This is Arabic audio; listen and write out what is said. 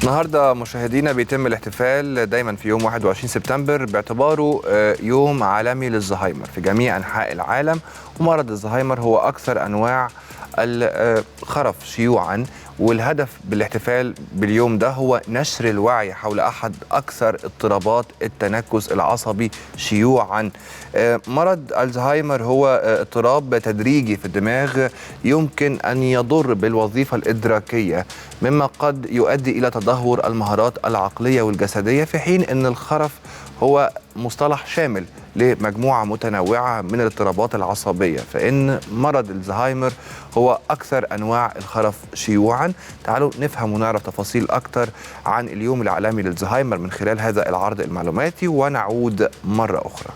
النهارده مشاهدينا بيتم الاحتفال دايما في يوم 21 سبتمبر باعتباره يوم عالمي للزهايمر في جميع انحاء العالم. ومرض الزهايمر هو اكثر انواع الخرف شيوعا، والهدف بالاحتفال باليوم ده هو نشر الوعي حول احد اكثر اضطرابات التنكس العصبي شيوعا. مرض الزهايمر هو اضطراب تدريجي في الدماغ يمكن ان يضر بالوظيفه الادراكيه، مما قد يؤدي الى تدهور المهارات العقليه والجسديه، في حين ان الخرف هو مصطلح شامل لمجموعة متنوعة من الاضطرابات العصبية، فإن مرض الزهايمر هو أكثر أنواع الخرف شيوعا. تعالوا نفهم ونعرف تفاصيل أكثر عن اليوم العالمي للزهايمر من خلال هذا العرض المعلوماتي، ونعود مرة أخرى.